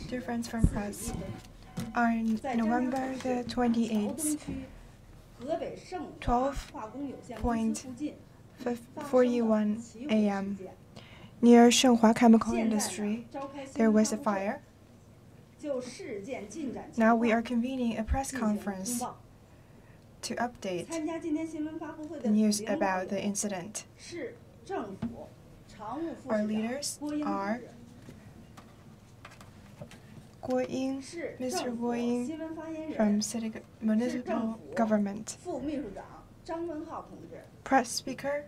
Dear friends from press, on November the 28th, 12:41 a.m., near Zhangjiakou Chemical Industry, there was a fire. Now we are convening a press conference to update the news about the incident. Our leaders are Mr. Guo Ying from City Municipal Government, Press Speaker,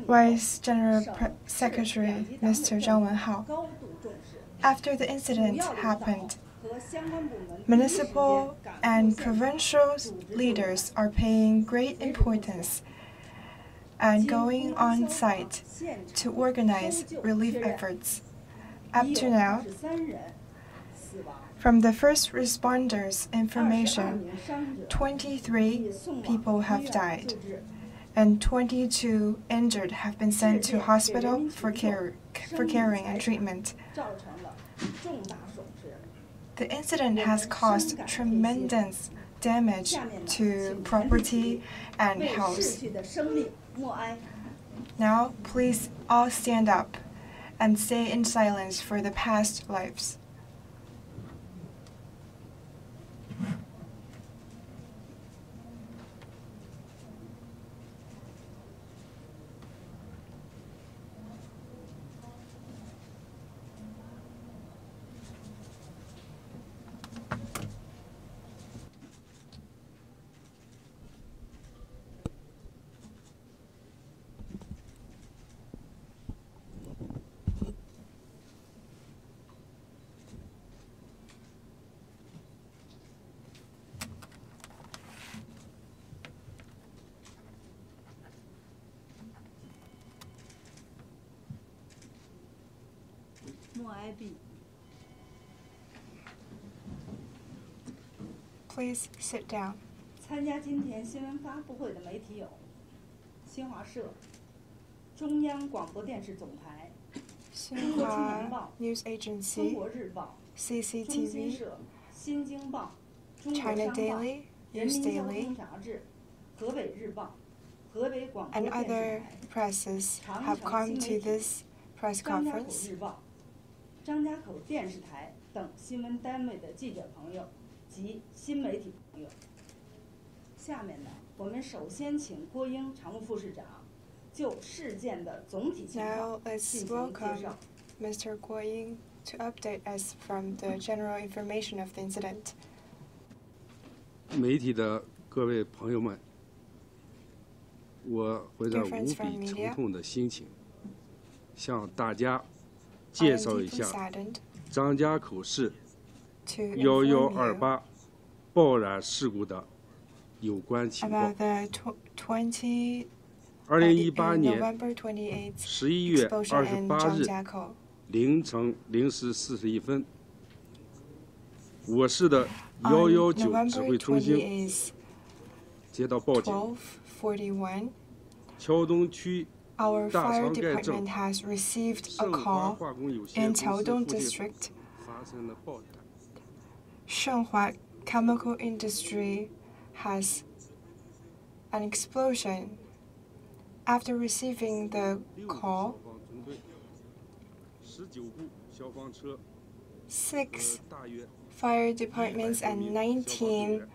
Vice General Secretary Mr. Zhang Wenhao. After the incident happened, municipal and provincial leaders are paying great importance and going on site to organize relief efforts. Up to now, from the first responders' information, 23 people have died, and 22 injured have been sent to hospital for caring and treatment. The incident has caused tremendous damage to property and health. Now, please all stand up and stay in silence for the past lives. Please sit down. 参加今天新闻发布会的媒体有新华社、中央广播电视总台、中国青年报、 News 中 Agency, 国日报、中新 CCTV, 社、新京报、中国 China 商报、 Daily, 人 News 民交 Daily, 通杂志、河北日报、河北广播 and 电视 other 台、 presses have come to this press 张家口 conference. 日报、张家口电视台等新闻单位的记者朋友及新媒体朋友。下面呢，我们首先请郭英常务副市长就事件的总体情 Now 况 let's 进行介 welcome 绍。 Mr. Guo Ying to update us from the general information of the incident. 媒体的各位朋友们，我怀着 Dear 无 friends from 比 media, 沉痛的心情，向大家 I 介 am 绍一 deeply 下 saddened 张家口市 to inform you 1128爆燃事故的有关情况 about。the 20 2018 in 年 November 28th 11月 explosion in 28日 Zhangjiakou. 凌晨0时41分，我市的 On 119指 November 挥中心 28th, 接到报警， 12:41, 桥东区 our 大 fire 长盖镇 department has received a 盛华 call 化工有 in 限公司 Qiaodong 附近 District. 发生了爆炸。 Zhanghua Chemical Industry has an explosion. After receiving the call, 19部消防车 6大约 fire departments and 19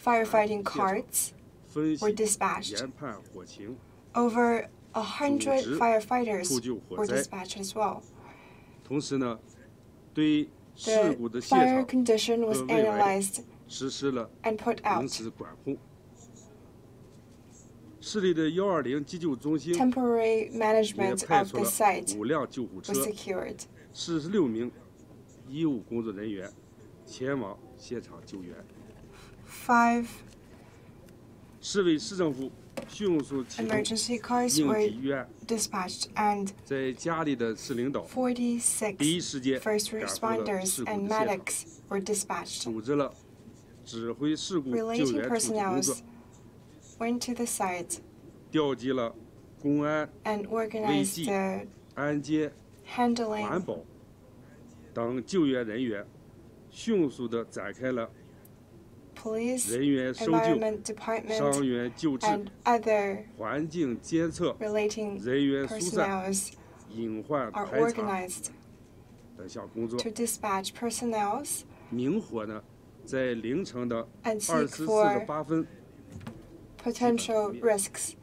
firefighting carts 分 were 析 dispatched. 研判火情， Over 100 组织 firefighters 扑救火 were 灾。 dispatched as well. 同时呢，对事 The 故的现 fire 场 condition was 和未来 analyzed 实施了 and put 临 out. 时管控。市里的120急救中心 Temporary 也 management 派 of 出 the 了 site 5辆救护 was 车、 secured. 46名医务工作人员前往现场救援。 5市委市政府迅速启动 emergency cars 应 were 急预案， dispatched, and 在家里的市领导第46一时间 first 赶赴了 responders 事故 and 的现场， medics were dispatched. 组织了指挥事故救 Relating 援处置工作 personnel，went to the site 调集了公安、 and 卫 organized 计、 the 安监、环 handling 保等救援人员迅速地展开了 police, 人员搜救、 environment department, 伤员救治、 and other 环境监测、 relating 人员疏散、 personnels 隐患 are 排查 organized 等项工作。 to dispatch personnels 明火呢，在凌晨的 and seek 24 for 个8分， potential risks.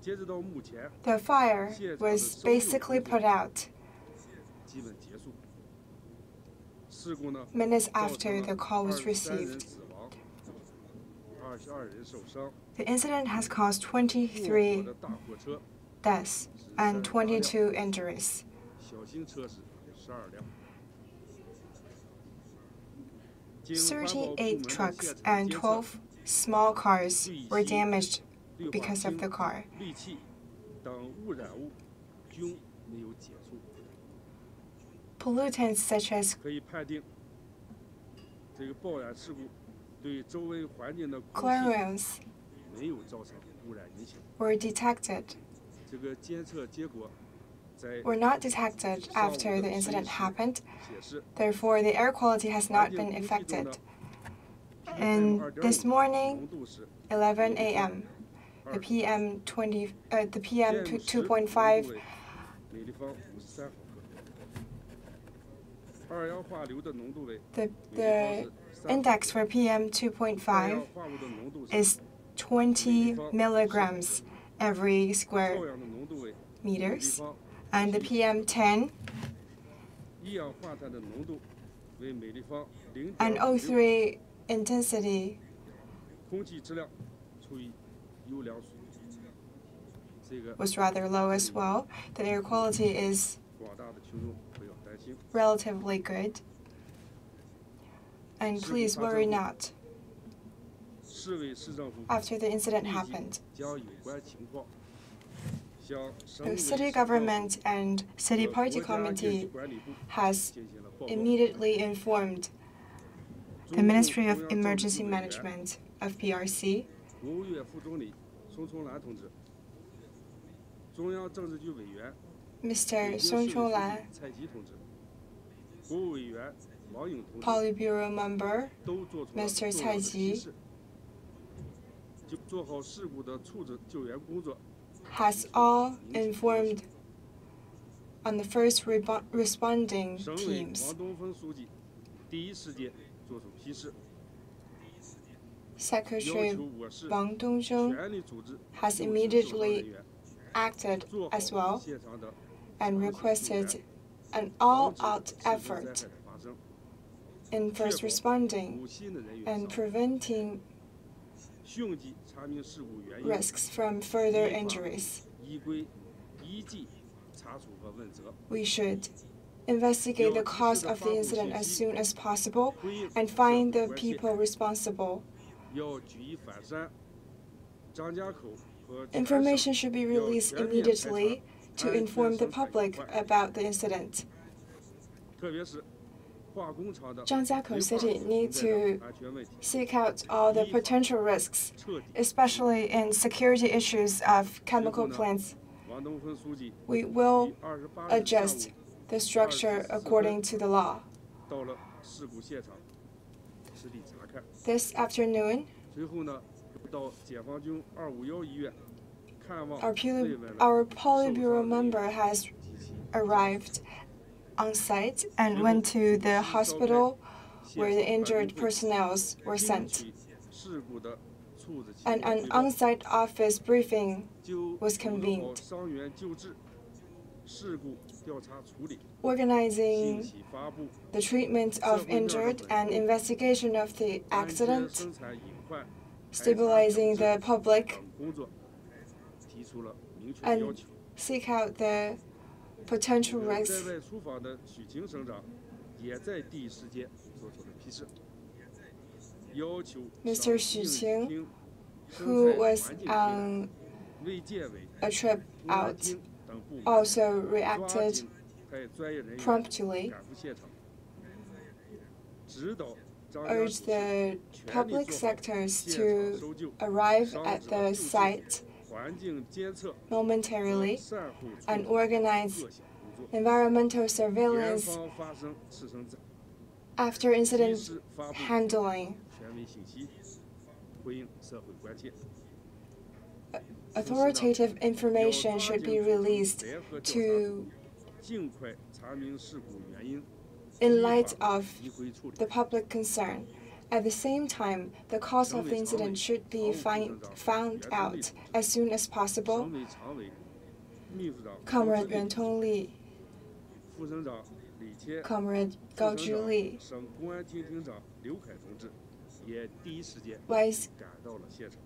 截止到目前 The fire was basically put out 基本结束。事故呢， minutes 造 after 成 the 了 call was 23人 received. 死亡，22人受伤。 The incident has caused 过火 23的大货车 deaths and 22 injuries. 小型车是12辆。经环保部门的38现 trucks 场 and 监测 12 small cars were damaged because of the car. 氯气等污染物均没有解除， Pollutants such as 可以判定这个爆燃事故对周围环境的空气 chlorines 没有造成污染影响。 were detected, 这个监测结果在 were not detected after the incident happened. 显示， Therefore, the air quality has 环 not 境 been 空气中 affected. 的 And this morning, 浓度是 11 a.m., the PM 2.5每立方53毫克，二氧化硫的浓度为 the 每立方是3 index for PM 二氧 2.5化物的浓度是 is 20 milligrams every 臭 square 氧的浓度为每立 meters, 方， and the PM 10一氧化碳的浓度为每立方 and 0.6， O3 intensity 空气质量处于优良水平。这个 was rather low as well. The air quality is 广大的群众不要担心。 relatively good. And please worry not. 市委市政府 After the incident 立即 happened, 将有关情况向省 the 委 city 市政府 government and city 和 party 国家应急 committee 管理部 has 进行了报告。 immediately informed 中 the 共 Ministry 中 of 央政治局 Emergency 委员 Management of PRC, 国务院副总理孙春兰同志，中央政治局委员 Mr. 北京 Song 市委书记 Chonglan, 蔡奇同志，国务委员王勇同志 Politburo member 都做出了 Mr. 重要 蔡 的 奇 提示，就做好事故的处置救援工作。 has all informed on the first responding 省委 teams. 王东峰书记第一时间作出批示，要 Secretary 求我市 Wang Dongzhong 全力组织 has 救治受伤人 immediately 员， acted 做 as 好 well 现场的 and 防止救 requested 援 an 防 all-out 止事故灾 effort 害的发生， in 确 first 保 responding 无心的人员 and 伤亡， preventing 迅即查明事故原因， risks from further injuries. 依规依纪查处和问责， We should investigate the cause of the incident as soon as possible and find the people responsible. 要举一反三。张家口和全省 Information should be released immediately to inform the public about the incident. 特别是化工厂的 Zhangjiakou 危 City 化 need 存在的 to 安全问题 seek out all the potential risks, 彻底。 especially in security issues of chemical plants. 王东峰书记 We will 于28日下 adjust 午 the structure according to the law. 到了事故现场实地查看， This afternoon, 随后呢到解放军251医院看望 our 慰问了 Politburo member has arrived on site and went to the hospital where the injured personnel were 听 sent. 取事故的处置情 And 况 an 汇报， on-site office briefing 就 was 组织好 convened. 伤员救治、事故调查处理、信 organizing 息发布、 the treatment of injured and investigation of the 安全 accident, 生产隐患、 stabilizing the public, 等工作提出了明确 and 要求。 seek out the potential 在 risks. 外出访的许晴省长也在第一时间做出了批示，要求 Mr. 省 Xu 应 Qing, 厅、 who 生态 was 环境厅、 on 卫健委、 a trip 公安 out, 厅等部门 also 抓 reacted 紧派专业人员 promptly, 赶赴现场，指导张家口 urged 市 the 全力 public 做好 sectors 现场 to 搜救、 arrive 伤 at 者 the 救治、 site 环境监测和 momentarily 善后处 and 理 organize 各项工 environmental 严 surveillance, 防发生次生灾， after 及 incident 时发布 handling. 权威信息，回应社会关切。 Authoritative information should be released 联合调查， to 尽快查明事故原因， in 依 light 法 of 依规处理。 the public concern. At the same time, the cause of the incident should be found out as soon as 省 possible. 委常委、秘书长 Comrade Yuan Tongli, 副省长李谦、 Comrade 副 Gao 省长 Zhili, 省公安厅厅长刘凯同志也第一时间 Vice 赶到了现场，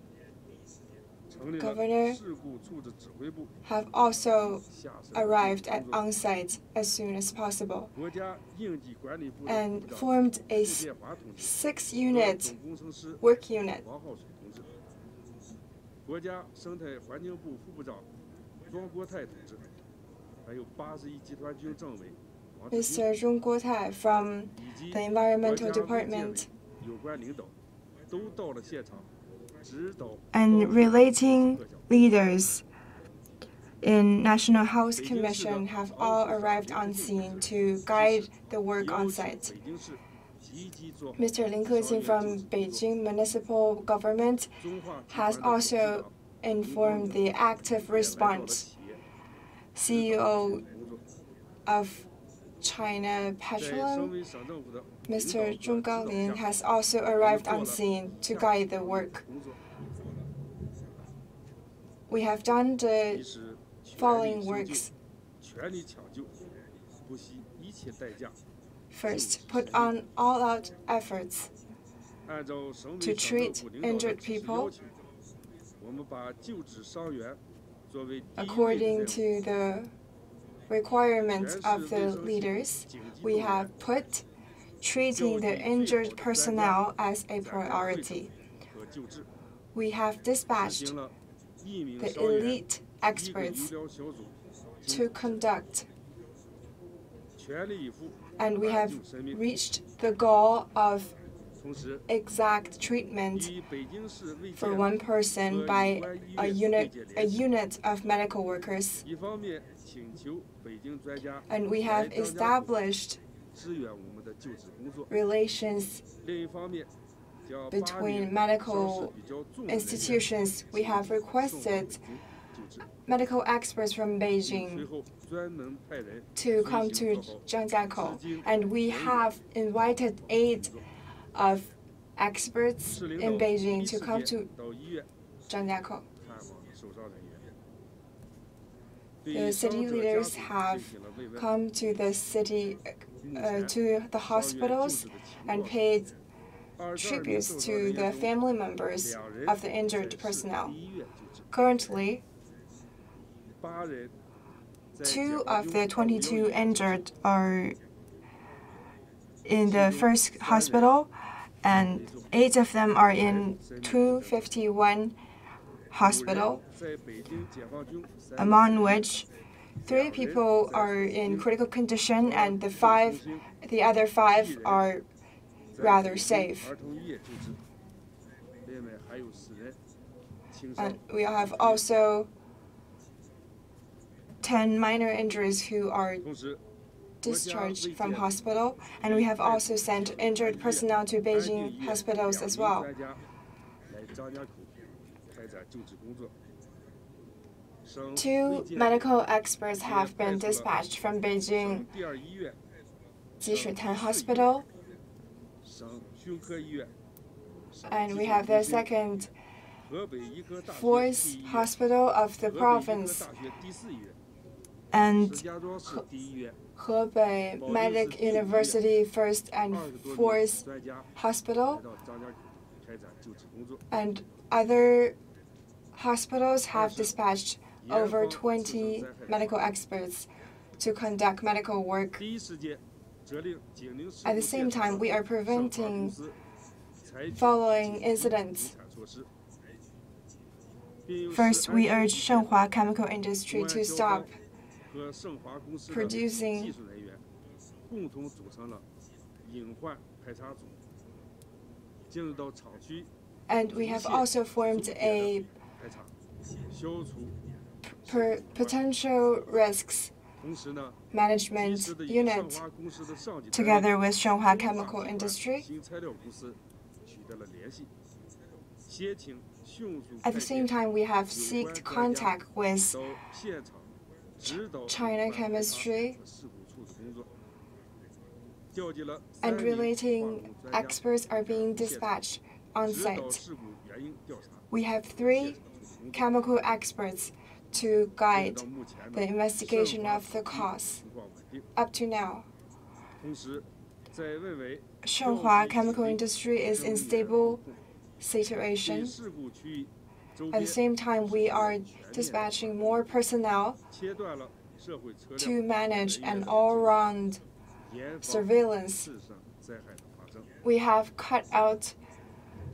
成立 Governor 了事故处置指挥部， have also 下设 arrived 工 at 作 on-site as soon as possible 国家应急管理部的 and 部长 formed a 傅建华同志 6-unit 总工程师 work unit. 王浩水同志，国家生态环境部副部长庄国泰同志，还有81集团军政委王志军 Mr. Zhong Guotai from 以及 the 国 Environmental 家卫健委 Department 有关领导都到了现场，指导 and 报告 relating 各项 leaders in National House 北京市的 Commission have 航 all 空上 arrived 联合 on 性 scene 指 to guide the work 要 on 求 site. 北京市积极做好 Mr. Lin Kexin from Beijing Municipal Government 中化集 has 团的董事 also 长 informed the active 也来到了 response 企业， CEO 工作。 of China 在省 Petroleum, 委省政府的领导 Mr. 和 Zhong 指导 Gaolin 下 has also arrived on scene to guide the work. 工作， We have done 一 the 是全 following 力搜救 works. 全力抢救，不惜一切代价， First, put on all-out efforts 按照省委 to 省政 treat 府领导的 injured 指示 people 要求，我们把救治伤员作为第一位的 according 任务。 to the requirements of the leaders. We have put treating the injured personnel as a priority. 和救治， We have 实 dispatched 行了1名 the 伤员 elite 1个 experts 医疗小组， to conduct, 全力以赴 and we 挽 have 救生命。 reached the goal of 同时， exact treatment 与北京市卫 for 健 one person by a unit of medical workers. 一方面请求北京专家 And we have 来张家口 established 支援我们的救治工作， relations 另一方面将 between 8名 medical 伤势比较重的人员 institutions. We have 送往 requested 北京救治， medical experts from 随 Beijing 后专门派人 to come 随 to 行做好 Zhangjiakou, and we have invited 8 of experts 市领 in 导第一 Beijing 时 to come 间 to 到医院 Zhangjiakou. 看望受伤人员， The 对伤 city 者家 leaders 属 have 进行了慰问。 come to the city, 目前 to the 伤员 hospitals 救治的情 and 况 paid 22名 tributes 受伤 to 人 the 员中 family members 2人 of the 在 injured 市 personnel. 第一医院救治， Currently, 8人在 2 解放 of 军 the 251医 22 院救治 injured are in the first hospital, and 8 of them are in 251 hospital, 在北京解放军3 among which 3 people are in critical condition and the other 5 are 在 rather 北京 safe. 儿童医院救治，另外还有4人轻伤 And we have also 10 minor injuries who are 同时， discharged from hospital, and we have also sent injured personnel to Beijing hospitals as well. 专家来张家口开展救治工作。省 2 卫健委 medical experts have been dispatched from 省 Beijing 第2医院、 Jishutan Hospital, 省胸科医院、省 and 急 we 诊 have 中 the 心 second 河北医科大学 4th 第一医院、 hospital of the 河北医科 province, 大学第4医院、 and 石家庄市第一医院、 Hebei Medic University 1st and 20多名 4th 专家 hospital, 来到张家口开展救治工作， and other hospitals have dispatched 严 over 防次生 20 灾害。 medical experts to conduct medical work. 第一时间责令紧邻事 At 故 the same 现场 time, we are 的生化 preventing 公司采取 following 紧急 incidents. 减措施，并由 First, 市 we 安 urge 全局 Shenhua Chemical Industry 公安 to 消 stop 防和盛华公司的 producing 技术人员共同组成了隐患排查组，进入到厂区 and we have also formed a 排查，消除 potential risks management unit, together with Shenhua Chemical Industry. At the same time, we have sought contact with China Chemistry, and relating experts are being dispatched on site. We have 3 chemical experts to guide the investigation of the cause. Up to now, Shenhua Chemical Industry is in stable situation. At the same time, we are dispatching more personnel to manage an all-round surveillance. We have cut out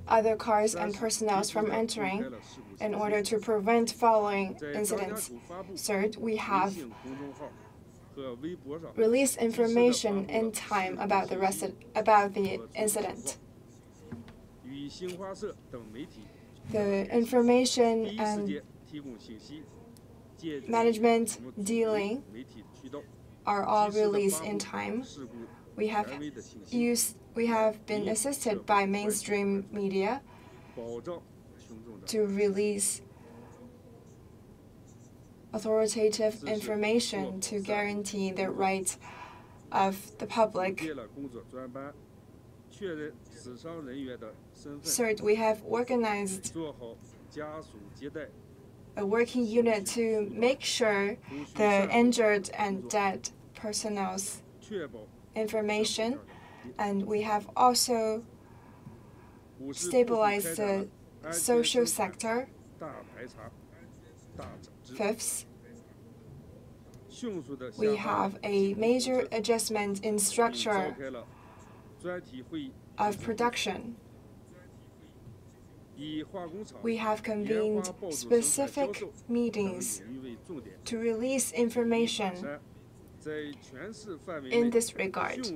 other cars and personnel from entering in order to prevent following incidents. Third, we have released information in time about the incident. The information and management dealing are all released in time. We have been assisted by mainstream media to release authoritative information to guarantee the right of the public. Third, we have organized a working unit to make sure the injured and dead personnel's information, and we have also stabilized the social sector. Fifth, we have a major adjustment in structure of production. We have convened specific meetings to release information in this regard.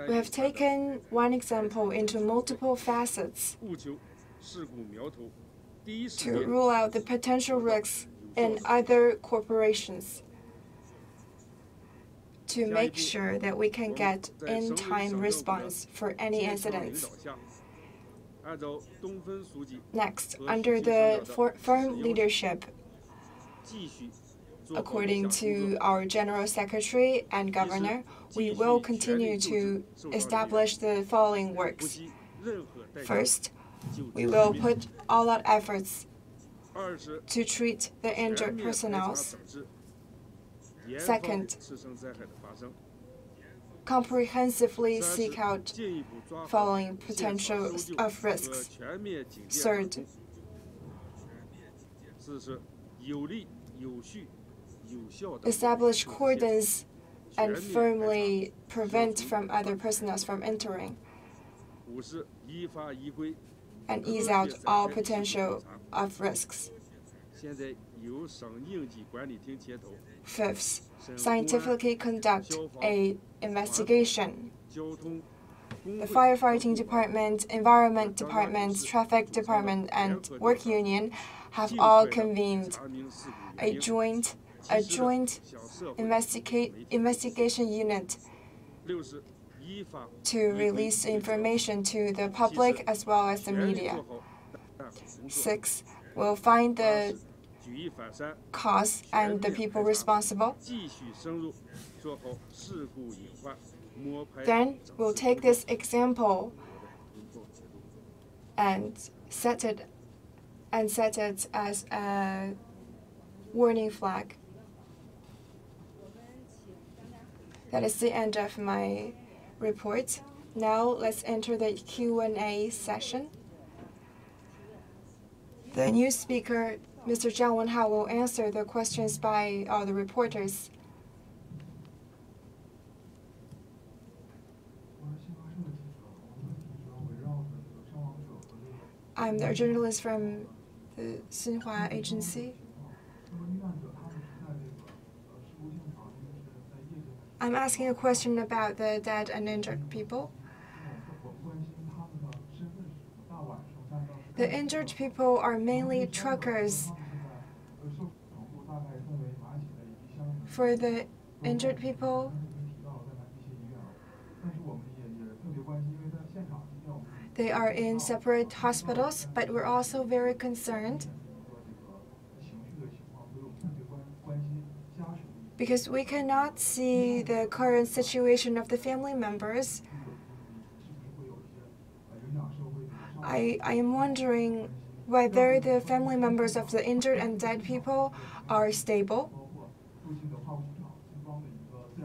We have taken one example into multiple facets to rule out the potential risks in other corporations, to make sure that we can get in-time response for any incidents. Next, under the firm leadership, according to our General Secretary and Governor, we will continue to establish the following works. First, we will put all our efforts to treat the injured personnel. Second, comprehensively seek out following potential of risks. Third, establish cordons and firmly prevent from other personnel from entering, and ease out all potential of risks. Fifth, scientifically conduct an investigation. The firefighting department, environment department, traffic department, and work union have all convened a joint investigation unit to release information to the public as well as the media. Six, we'll find the cause and the people responsible. Then we'll take this example and set it as a warning flag. That is the end of my report. Now let's enter the Q&A session. The new speaker, Mr. Zhang Wenhao, will answer the questions by all the reporters. I'm the journalist from the Xinhua agency. I'm asking a question about the dead and injured people. The injured people are mainly truckers For the injured people, they are in separate hospitals, but we're also very concerned because we cannot see the current situation of the family members. I am wondering whether the family members of the injured and dead people are stable,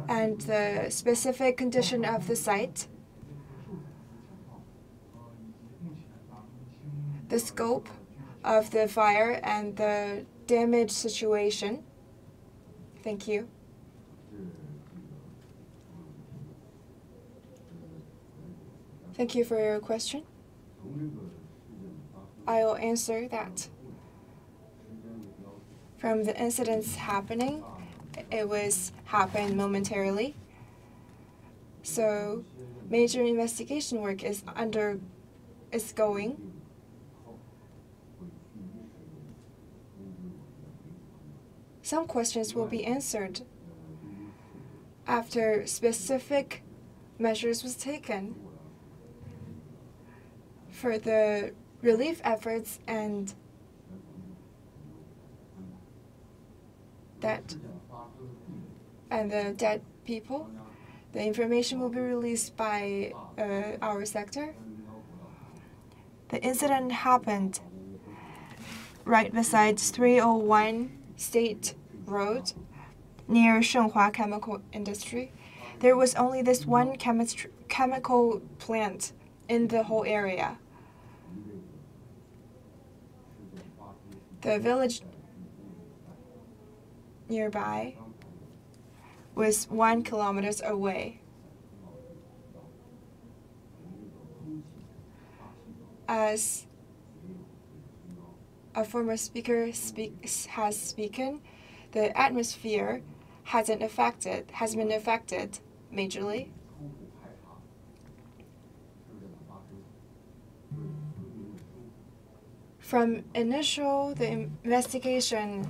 and the specific condition of the site, the scope of the fire, and the damage situation. Thank you. Thank you for your question. I will answer that. From the incidents happening, it happened momentarily. So major investigation work is going. Some questions will be answered after specific measures was taken for the relief efforts and the dead people. The information will be released by our sector. The incident happened right beside 301 State Road near Shenghua Chemical Industry. There was only this one chemical plant in the whole area. The village nearby was 1 kilometer away. As a former speaker has spoken, the atmosphere has been affected majorly. From the investigation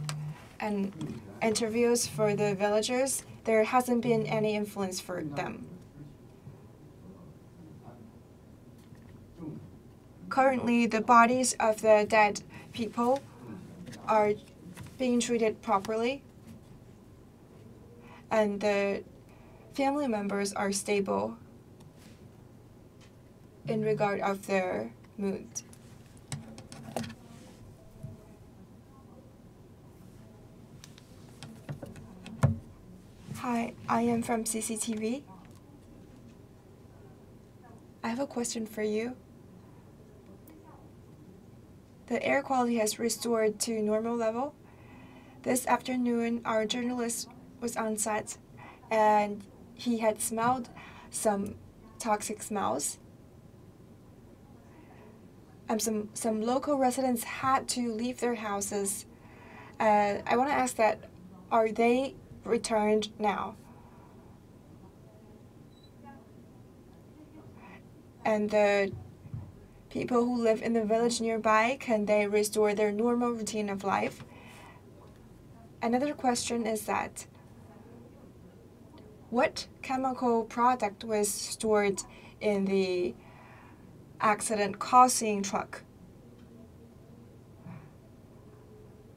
and interviews for the villagers, there hasn't been any influence for them. Currently, the bodies of the dead people are being treated properly, and the family members are stable in regard of their mood. Hi, I am from CCTV. I have a question for you. The air quality has restored to normal level. This afternoon, our journalist was on set, and he had smelled some toxic smells. Some local residents had to leave their houses. I want to ask that, are they returned now? And the people who live in the village nearby, can they restore their normal routine of life? Another question is that, what chemical product was stored in the accident-causing truck?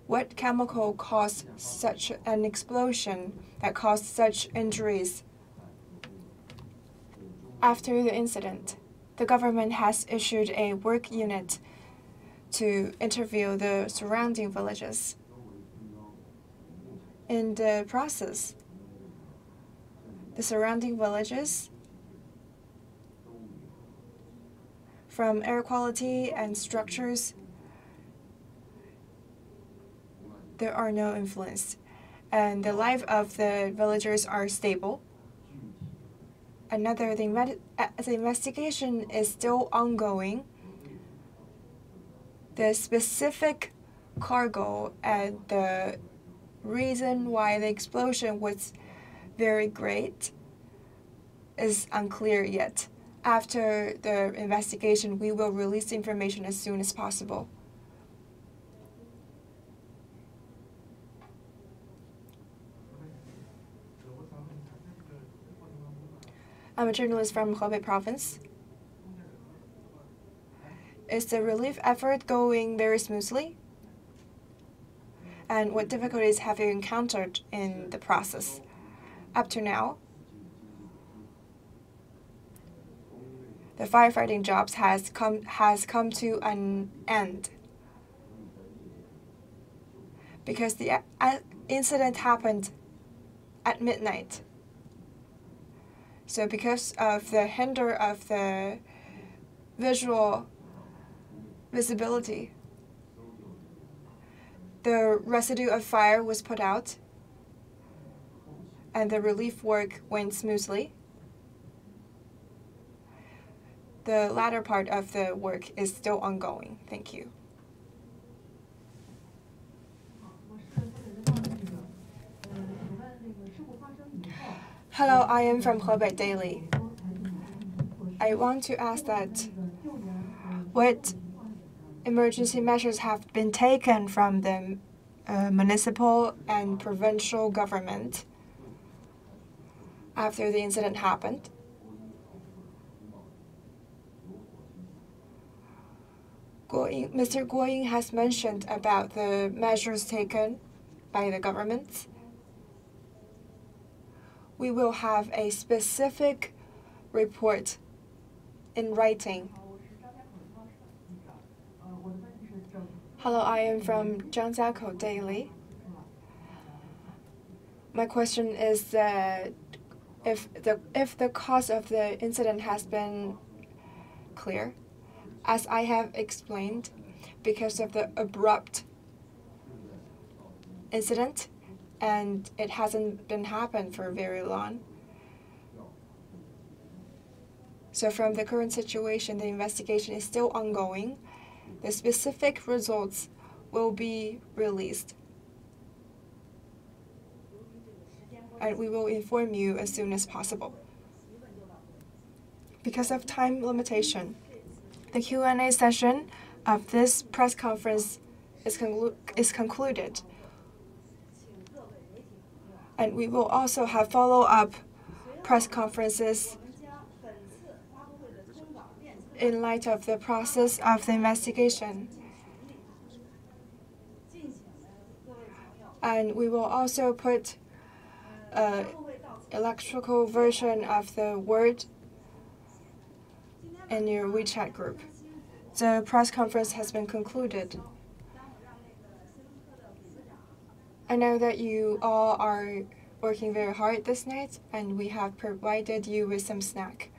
What chemical caused such an explosion that caused such injuries? After the incident, the government has issued a work unit to interview the surrounding villages. In the process, the surrounding villages, from air quality and structures, there are no influence, and the life of the villagers are stable. The investigation is still ongoing. The specific cargo and the reason why the explosion was very great is unclear yet. After the investigation, we will release information as soon as possible. I'm a journalist from Hebei province. Is the relief effort going very smoothly? And what difficulties have you encountered in the process? Up to now, the firefighting jobs has come to an end because the incident happened at midnight. So because of the hinder of the visibility, the residue of fire was put out and the relief work went smoothly. The latter part of the work is still ongoing. Thank you. Hello, I am from Hebei Daily. I want to ask that what emergency measures have been taken from the municipal and provincial government after the incident happened? Mr. Guo Ying has mentioned about the measures taken by the government. We will have a specific report in writing. Hello, I am from Zhangjiakou Daily. My question is that if the cause of the incident has been clear, as I have explained, because of the abrupt incident, and it hasn't been happened for very long. So from the current situation, the investigation is still ongoing. The specific results will be released. And we will inform you as soon as possible. Because of time limitation, the Q&A session of this press conference is concluded. And we will also have follow-up press conferences in light of the process of the investigation. And we will also put an electrical version of the word in your WeChat group. The press conference has been concluded. I know that you all are working very hard this night, and we have provided you with some snack.